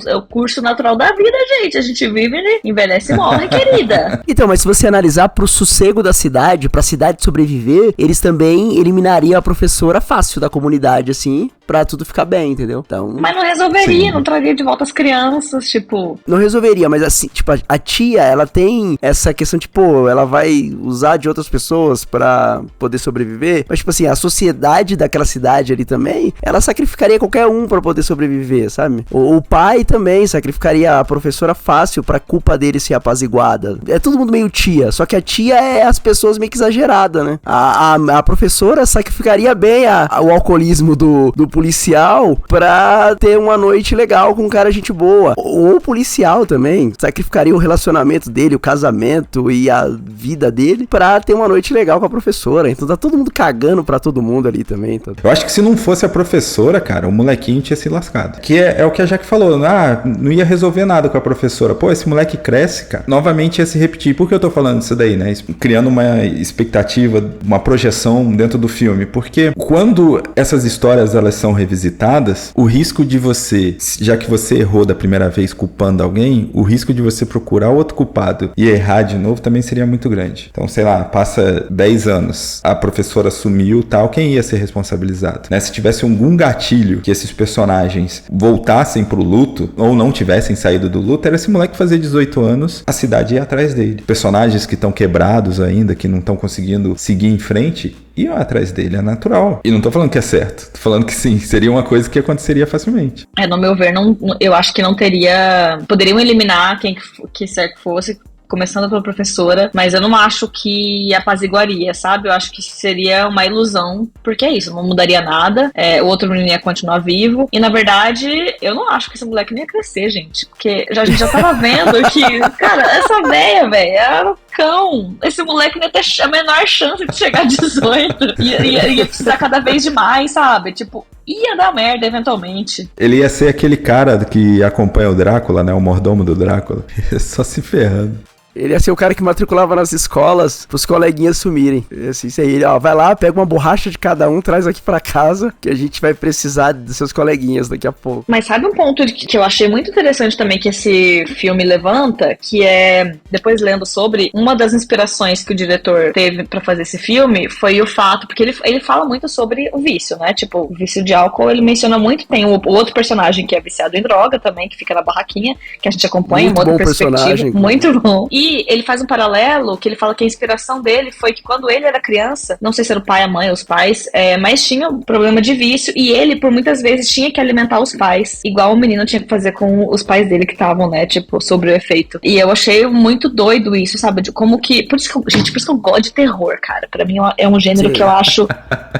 É o curso natural da vida, gente. A gente vive, né? Envelhece e morre, querida. Então, mas se você analisar pro sossego da cidade, pra cidade sobreviver, eles também eliminariam a professora fácil da comunidade, assim, pra tudo ficar bem, entendeu? Então... Mas não resolveria, Sim. não traria de volta as crianças, tipo... Não resolveria, mas assim, tipo, a tia, ela tem essa questão de, pô, ela vai usar de outras pessoas pra poder sobreviver, mas tipo assim, a sociedade daquela cidade ali também, ela sacrificaria qualquer um pra poder sobreviver, sabe? O pai também sacrificaria a professora fácil pra culpa dele ser apaziguada. É todo mundo meio tia, só que a tia é as pessoas meio que exageradas, né? A professora sacrificaria bem o alcoolismo do policial pra ter uma noite legal com um cara gente boa. O policial também sacrificaria o relacionamento dele, o casamento e a vida dele pra ter uma noite legal com a professora. Então tá todo mundo cagando pra todo mundo ali também. Tá? Eu acho que se não fosse a professora, cara, o molequinho tinha se lascado. Que é o que a Jaque falou, não ia resolver nada com a professora. Pô, esse moleque cresce, cara, novamente ia se repetir. Por que eu tô falando isso daí, né? Criando uma expectativa, uma projeção dentro do filme. Porque quando essas histórias, elas são revisitadas, o risco de você, já que você errou da primeira vez culpando alguém, o risco de você procurar outro culpado e errar de novo também seria muito grande. Então, sei lá, passa 10 anos, a professora sumiu, tal, quem ia ser responsabilizado? Né? Se tivesse algum gatilho que esses personagens voltassem pro luto, ou não tivessem saído do luto, era esse moleque fazer 18 anos, a cidade ia atrás dele. Personagens que estão quebrados ainda, que não estão conseguindo seguir em frente, iam atrás dele, é natural. E não tô falando que é certo, tô falando que sim, seria uma coisa que aconteceria facilmente. No meu ver, eu acho que não teria... Poderiam eliminar quem que quer que fosse, começando pela professora, mas eu não acho que apaziguaria, sabe? Eu acho que seria uma ilusão, porque é isso, não mudaria nada, o outro menino ia continuar vivo, e na verdade, eu não acho que esse moleque nem ia crescer, gente, porque a gente já tava vendo que, cara, essa véia, velho, era o cão, esse moleque não ia ter a menor chance de chegar a 18, ia precisar cada vez de mais, sabe? Tipo, ia dar merda eventualmente. Ele ia ser aquele cara que acompanha o Drácula, né? O mordomo do Drácula. Só se ferrando. Ele ia ser o cara que matriculava nas escolas pros coleguinhas sumirem. Assim, isso aí, ó, vai lá, pega uma borracha de cada um, traz aqui pra casa, que a gente vai precisar dos seus coleguinhas daqui a pouco. Mas sabe um ponto que eu achei muito interessante também que esse filme levanta, que é, depois lendo sobre, uma das inspirações que o diretor teve pra fazer esse filme foi o fato, porque ele fala muito sobre o vício, né? Tipo, o vício de álcool, ele menciona muito, tem o outro personagem que é viciado em droga também, que fica na barraquinha, que a gente acompanha, muito uma outra bom perspectiva. personagem. Muito bom. E ele faz um paralelo, que ele fala que a inspiração dele foi que quando ele era criança, não sei se era o pai, a mãe, os pais, mas tinha um problema de vício, e ele, por muitas vezes, tinha que alimentar os pais, igual o menino tinha que fazer com os pais dele que estavam, né, tipo, sobre o efeito. E eu achei muito doido isso, sabe, de como que... Por isso que eu gosto de terror, cara. Pra mim é um gênero que eu acho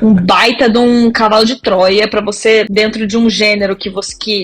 um baita de um cavalo de Troia pra você, dentro de um gênero que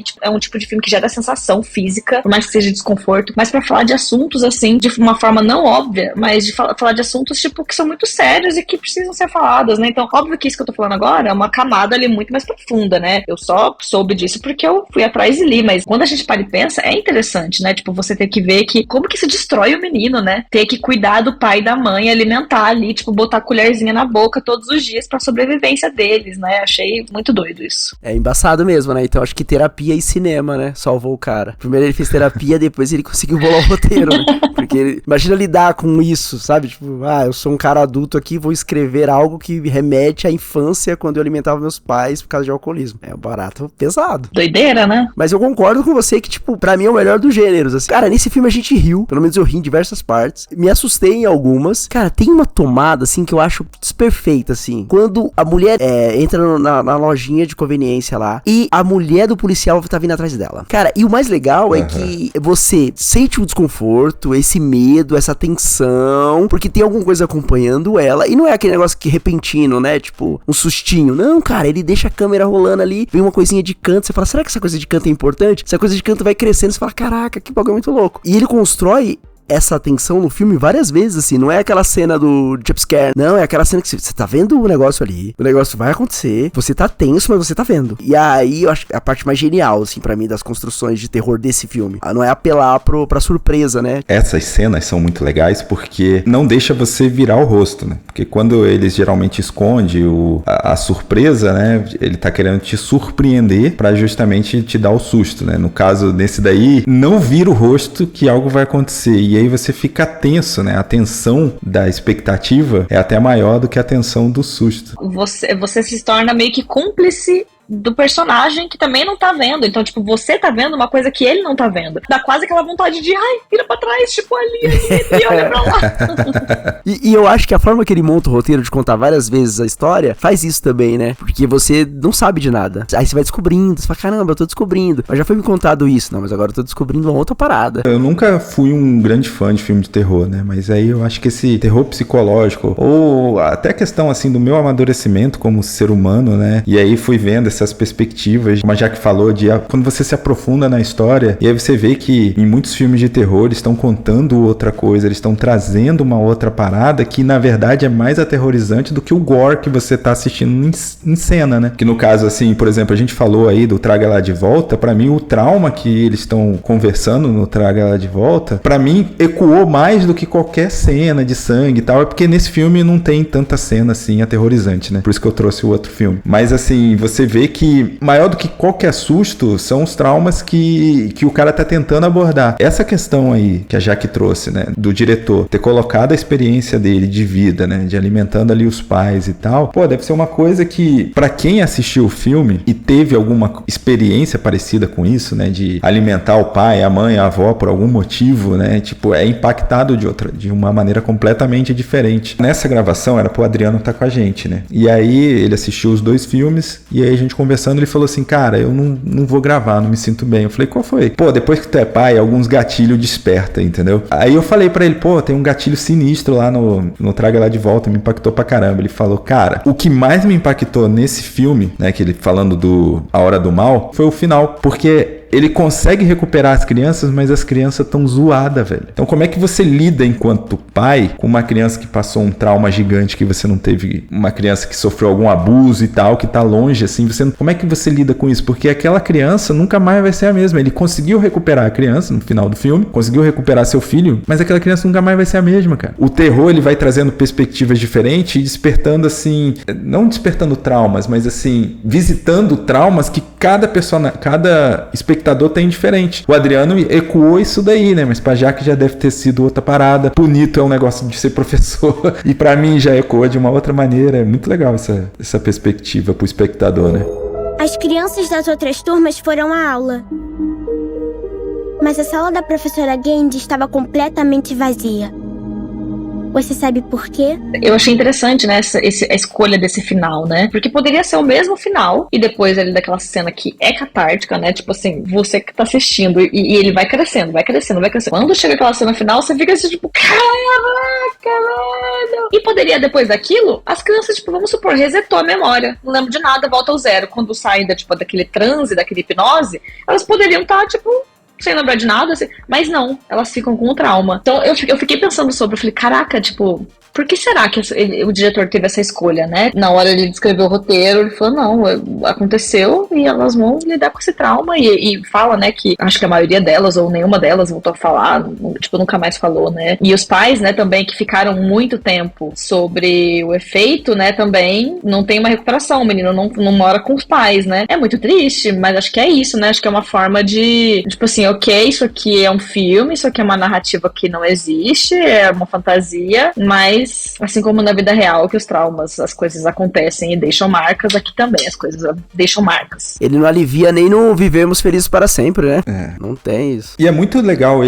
tipo, é um tipo de filme que gera sensação física, por mais que seja desconforto, mas pra falar de assuntos, assim, de uma forma não óbvia, mas de falar de assuntos, tipo, que são muito sérios e que precisam ser falados, né? Então, óbvio que isso que eu tô falando agora é uma camada ali muito mais profunda, né? Eu só soube disso porque eu fui atrás e li, mas quando a gente para e pensa, é interessante, né? Tipo, você ter que ver que como que isso destrói o menino, né? Ter que cuidar do pai e da mãe, alimentar ali, tipo, botar a colherzinha na boca todos os dias pra sobrevivência deles, né? Achei muito doido isso. É embaçado mesmo, né? Então acho que terapia e cinema, né? Salvou o cara. Primeiro ele fez terapia, depois ele conseguiu bolar o roteiro, né? Porque imagina lidar com isso, sabe? Tipo, eu sou um cara adulto aqui, vou escrever algo que remete à infância quando eu alimentava meus pais por causa de alcoolismo. É um barato pesado. Doideira, né? Mas eu concordo com você que, tipo, pra mim é o melhor dos gêneros, assim. Cara, nesse filme a gente riu, pelo menos eu ri em diversas partes, me assustei em algumas. Cara, tem uma tomada, assim, que eu acho desperfeita, assim. Quando a mulher entra na lojinha de conveniência lá e a mulher do policial tá vindo atrás dela. Cara, e o mais legal é que você sente o desconforto, esse medo, essa tensão, porque tem alguma coisa acompanhando ela, e não é aquele negócio que repentino, né, tipo, um sustinho, não, cara, ele deixa a câmera rolando ali, vem uma coisinha de canto, você fala, será que essa coisa de canto é importante? Essa coisa de canto vai crescendo, você fala, caraca, que bagulho muito louco. E ele constrói essa tensão no filme várias vezes, assim, não é aquela cena do jumpscare, não, é aquela cena que você tá vendo o negócio ali, o negócio vai acontecer, você tá tenso, mas você tá vendo. E aí, eu acho que a parte mais genial, assim, pra mim, das construções de terror desse filme, não é apelar pra surpresa, né? Essas cenas são muito legais porque não deixa você virar o rosto, né? Porque quando eles geralmente escondem a surpresa, né? Ele tá querendo te surpreender pra justamente te dar o susto, né? No caso desse daí, não vira o rosto que algo vai acontecer. E aí você fica tenso, né? A tensão da expectativa é até maior do que a tensão do susto. Você se torna meio que cúmplice do personagem que também não tá vendo. Então, tipo, você tá vendo uma coisa que ele não tá vendo. Dá quase aquela vontade de, vira pra trás, tipo, ali, e olha pra lá. E eu acho que a forma que ele monta o roteiro de contar várias vezes a história faz isso também, né? Porque você não sabe de nada. Aí você vai descobrindo, você fala, caramba, eu tô descobrindo. Mas já foi me contado isso, não, mas agora eu tô descobrindo uma outra parada. Eu nunca fui um grande fã de filme de terror, né? Mas aí eu acho que esse terror psicológico, ou até a questão, assim, do meu amadurecimento como ser humano, né? E aí fui vendo essas perspectivas, como a Jaque falou, de quando você se aprofunda na história, e aí você vê que em muitos filmes de terror eles estão contando outra coisa, eles estão trazendo uma outra parada que, na verdade, é mais aterrorizante do que o gore que você tá assistindo em cena, né? Que no caso, assim, por exemplo, a gente falou aí do Traga Ela de Volta, pra mim o trauma que eles estão conversando no Traga Ela de Volta, pra mim ecoou mais do que qualquer cena de sangue e tal, é porque nesse filme não tem tanta cena assim aterrorizante, né? Por isso que eu trouxe o outro filme. Mas assim, você vê que maior do que qualquer susto são os traumas que o cara tá tentando abordar. Essa questão aí que a Jaque trouxe, né? Do diretor ter colocado a experiência dele de vida, né? De alimentando ali os pais e tal. Pô, deve ser uma coisa que, pra quem assistiu o filme e teve alguma experiência parecida com isso, né? De alimentar o pai, a mãe, a avó por algum motivo, né? Tipo, é impactado de uma maneira completamente diferente. Nessa gravação era pro Adriano estar com a gente, né? E aí ele assistiu os 2 filmes e aí a gente conversando, ele falou assim, cara, eu não vou gravar, não me sinto bem. Eu falei, qual foi? Pô, depois que tu é pai, alguns gatilhos desperta, entendeu? Aí eu falei pra ele, pô, tem um gatilho sinistro lá no Traga Lá de Volta, me impactou pra caramba. Ele falou, cara, o que mais me impactou nesse filme, né, que ele falando do A Hora do Mal, foi o final, porque ele consegue recuperar as crianças, mas as crianças estão zoadas, velho. Então como é que você lida enquanto pai com uma criança que passou um trauma gigante que você não teve, uma criança que sofreu algum abuso e tal, que tá longe, assim, como é que você lida com isso? Porque aquela criança nunca mais vai ser a mesma. Ele conseguiu recuperar a criança no final do filme, conseguiu recuperar seu filho, mas aquela criança nunca mais vai ser a mesma, cara. O terror, ele vai trazendo perspectivas diferentes e despertando, assim, não despertando traumas, mas assim, visitando traumas que cada espectador tem diferente. O Adriano ecoou isso daí, né? Mas pra Jaque já deve ter sido outra parada. Bonito é um negócio de ser professor. E pra mim já ecoou de uma outra maneira. É muito legal essa perspectiva pro espectador, né? As crianças das outras turmas foram à aula. Mas a sala da professora Gendy estava completamente vazia. Você sabe por quê? Eu achei interessante, né, a escolha desse final, né? Porque poderia ser o mesmo final, e depois ele daquela cena que é catártica, né? Tipo assim, você que tá assistindo, e ele vai crescendo, vai crescendo, vai crescendo. Quando chega aquela cena final, você fica assim, tipo, caraca, mano! E poderia, depois daquilo, as crianças, tipo, vamos supor, resetou a memória. Não lembro de nada, volta ao zero. Quando saem, tipo, daquele transe, daquele hipnose, elas poderiam estar, tipo, sem lembrar de nada, assim, mas não, elas ficam com o trauma. Então eu fiquei pensando sobre, eu falei, caraca, tipo, por que será que o diretor teve essa escolha, né? Na hora ele descreveu o roteiro, ele falou, não, aconteceu e elas vão lidar com esse trauma e fala, né, que acho que a maioria delas ou nenhuma delas voltou a falar, tipo, nunca mais falou, né? E os pais, né, também, que ficaram muito tempo sobre o efeito, né, também não tem uma recuperação, o menino não mora com os pais, né? É muito triste, mas acho que é isso, né? Acho que é uma forma de, tipo assim, ok, isso aqui é um filme, isso aqui é uma narrativa que não existe, é uma fantasia, mas assim como na vida real, que os traumas, as coisas acontecem e deixam marcas, aqui também as coisas deixam marcas. Ele não alivia nem no Vivemos Felizes para Sempre, né? É. Não tem isso. E é muito legal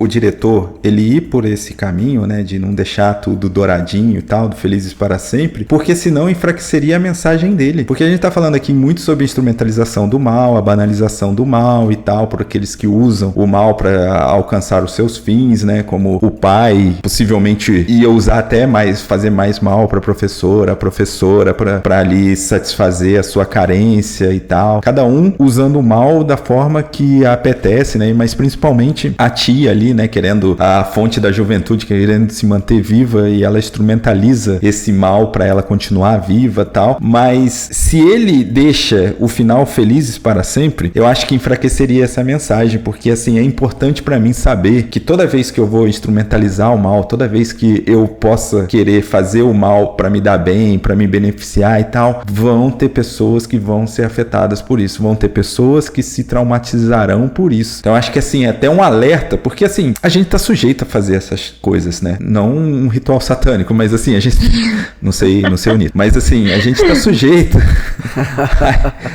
o diretor, ele ir por esse caminho, né, de não deixar tudo douradinho e tal, do Felizes para Sempre, porque senão enfraqueceria a mensagem dele. Porque a gente tá falando aqui muito sobre a instrumentalização do mal, a banalização do mal e tal, por aqueles que usam o mal para alcançar os seus fins, né, como o pai possivelmente ia usar até fazer mais mal pra professora pra ali satisfazer a sua carência e tal. Cada um usando o mal da forma que apetece, né? Mas principalmente a tia ali, né? Querendo a fonte da juventude, querendo se manter viva, e ela instrumentaliza esse mal pra ela continuar viva e tal. Mas se ele deixa o final Felizes para Sempre, eu acho que enfraqueceria essa mensagem, Porque, assim, é importante pra mim saber que toda vez que eu vou instrumentalizar o mal, toda vez que eu possa querer fazer o mal pra me dar bem, pra me beneficiar e tal, vão ter pessoas que vão ser afetadas por isso, vão ter pessoas que se traumatizarão por isso. Então, acho que, assim, é até um alerta, porque, assim, a gente tá sujeito a fazer essas coisas, né? Não um ritual satânico, mas, assim, a gente... Não sei o nisso. Mas, assim, a gente tá sujeito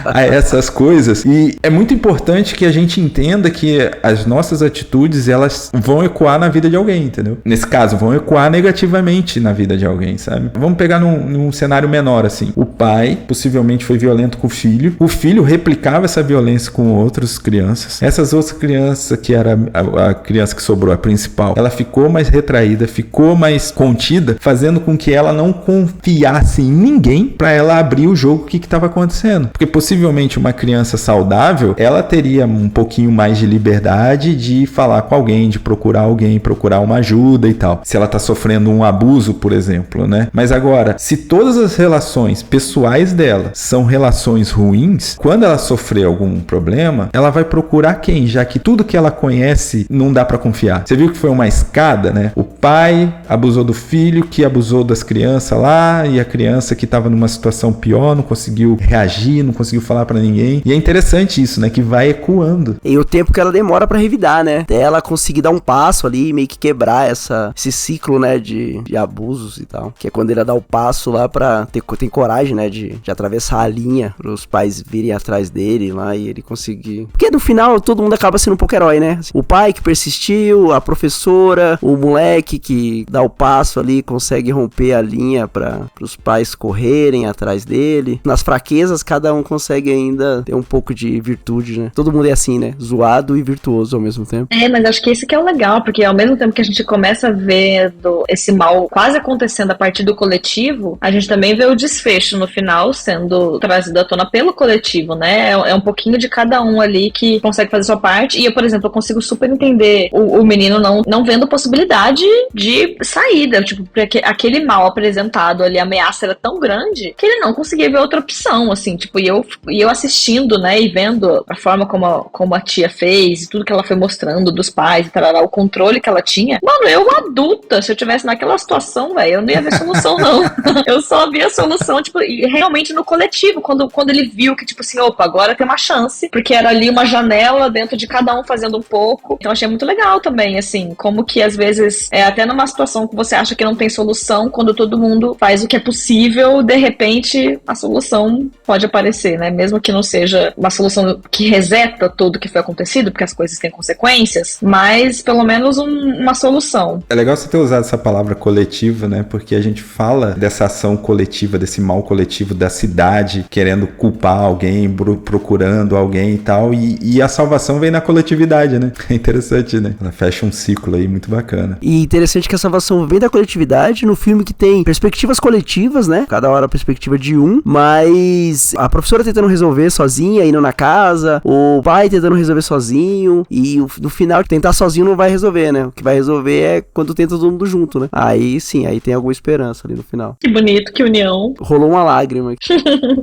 a essas coisas. E é muito importante que a gente entenda que as nossas atitudes, elas vão ecoar na vida de alguém, entendeu? Nesse caso, vão ecoar negativamente na vida de alguém, sabe? Vamos pegar num cenário menor, assim. O pai possivelmente foi violento com o filho replicava essa violência com outras crianças. Essas outras crianças, que era a criança que sobrou, a principal, ela ficou mais retraída, ficou mais contida, fazendo com que ela não confiasse em ninguém pra ela abrir o jogo, o que estava acontecendo. Porque possivelmente uma criança saudável, ela teria um pouquinho mais de liberdade de falar com alguém, de procurar alguém, procurar uma ajuda e tal. Se ela tá sofrendo um abuso, por exemplo, né? Mas agora, se todas as relações pessoais dela são relações ruins, quando ela sofrer algum problema, ela vai procurar quem? Já que tudo que ela conhece não dá pra confiar. Você viu que foi uma escada, né? O pai abusou do filho, que abusou das crianças lá, e a criança que tava numa situação pior, não conseguiu reagir, não conseguiu falar pra ninguém. E é interessante isso, né? Que vai ecoando. E o tempo que ela demora pra revidar, né? Até ela conseguir dar um passo ali, meio que quebrar esse ciclo, né? De abusos e tal. Que é quando ele dá o passo lá pra ter coragem, né? De atravessar a linha, pros pais virem atrás dele lá e ele conseguir. Porque no final todo mundo acaba sendo um pouco herói, né? O pai que persistiu, a professora, o moleque que dá o passo ali, consegue romper a linha pros pais correrem atrás dele. Nas fraquezas, cada um consegue ainda ter um pouco de virtude, né? Todo mundo é assim, né? Zoado e virtuoso ao mesmo tempo. Mas acho que esse que é o legal, porque ao mesmo tempo que a gente começa a ver esse mal quase acontecendo a partir do coletivo, a gente também vê o desfecho no final sendo trazido à tona pelo coletivo, né? É um pouquinho de cada um ali que consegue fazer sua parte. E eu, por exemplo, eu consigo super entender o menino não vendo possibilidade de saída, tipo, porque aquele mal apresentado ali, a ameaça era tão grande que ele não conseguia ver outra opção, assim, tipo, e eu assistindo, né, e vendo a forma como a tia fez e tudo que ela foi mostrando dos pais e tal, o controle que ela tinha. Mano, eu adulta, se eu tivesse naquela situação, velho, eu não ia ver solução, não. Eu só via a solução, tipo, realmente no coletivo, quando ele viu que, tipo assim, opa, agora tem uma chance, porque era ali uma janela dentro de cada um fazendo um pouco. Então achei muito legal também, assim, como que às vezes, até numa situação que você acha que não tem solução, quando todo mundo faz o que é possível, de repente a solução pode aparecer, né? Mesmo que não seja uma solução que reseta tudo que foi acontecido, porque as coisas têm consequências, mas pelo menos uma solução. É legal você ter usado essa palavra coletivo, né? Porque a gente fala dessa ação coletiva, desse mal coletivo da cidade, querendo culpar alguém, procurando alguém e tal, e a salvação vem na coletividade, né? É interessante, né? Ela fecha um ciclo aí muito bacana. E interessante que a salvação vem da coletividade no filme que tem perspectivas coletivas, né? Cada hora a perspectiva de um, mas a professora tentando resolver sozinha, indo na casa, o pai tentando resolver sozinho, e no final, tentar sozinho não vai resolver, né? O que vai resolver é quando tenta todo mundo junto, né? Aí sim, aí tem alguma esperança ali no final. Que bonito, que união. Rolou uma lágrima.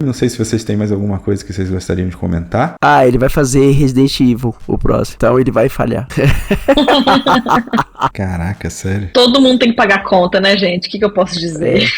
Não sei se vocês têm mais alguma coisa que vocês gostariam de comentar. Ah, ele vai fazer Resident Evil, o próximo. Então ele vai falhar. Caraca, sério. Todo mundo tem que pagar conta, né, gente? O que eu posso dizer?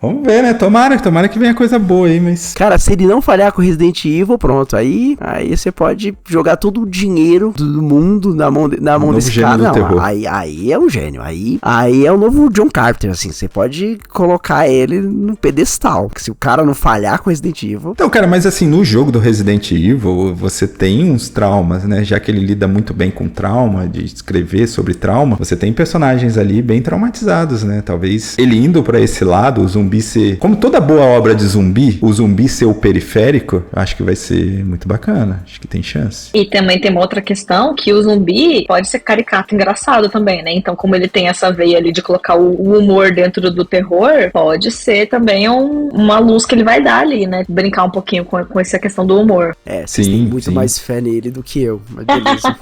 Vamos ver, né? Tomara que venha coisa boa aí, mas... Cara, se ele não falhar com Resident Evil, pronto. Aí você pode jogar todo o dinheiro do mundo na mão desse cara. Não, aí é um gênio. Aí é o novo John Carpenter, assim. Você pode colocar ele no pedestal. Que se o cara não falhar com Resident Evil... Então, cara, mas assim, no jogo do Resident Evil, você tem uns traumas, né? Já que ele lida muito bem com trauma, de escrever sobre trauma, você tem personagens ali bem traumatizados, né? Talvez ele indo pra esse lado, o zumbi ser... Como toda boa obra de zumbi, o zumbi ser o periférico, eu acho que vai ser muito bacana. Acho que tem chance. E também tem uma outra questão, que o zumbi pode ser caricato, engraçado também, né? Então, como ele tem essa veia ali de colocar o humor dentro do terror, pode ser também uma luz que ele vai dar ali, né? Brincar um pouquinho com essa questão do humor. Vocês têm muito mais fé nele do que eu. Mas beleza.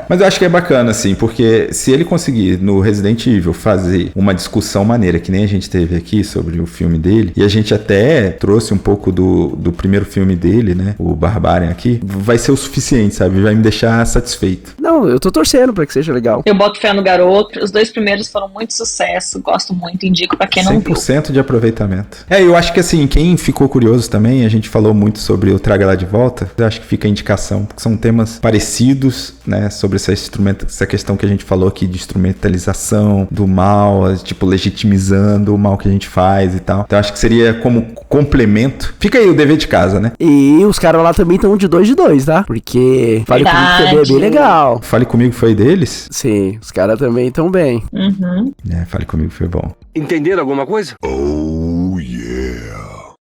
Mas eu acho que é bacana, assim, porque se ele conseguir, no Resident Evil, fazer uma discussão maneira, que nem a gente teve aqui sobre o filme dele, e a gente até trouxe um pouco do primeiro filme dele, né? O Barbarian aqui, vai ser o suficiente, sabe? Vai me deixar satisfeito. Não, eu tô torcendo pra que seja legal. Eu boto fé no garoto. Os 2 primeiros foram muito sucesso. Gosto muito, indico pra quem não viu. 100% de aproveitamento. Eu acho que assim, quem ficou curioso também, a gente falou muito sobre o Traga Lá de Volta, eu acho que fica a indicação, porque são temas parecidos, né, sobre essa questão que a gente falou aqui de instrumentalização do mal, tipo, legitimizando o mal que a gente faz e tal. Então acho que seria como complemento. Fica aí o dever de casa, né? E os caras lá também estão de 2, tá? Porque Fale Comigo também é bem legal. Fale Comigo foi deles? Sim, os caras também estão bem. Uhum. Fale Comigo foi bom. Entenderam alguma coisa? Oh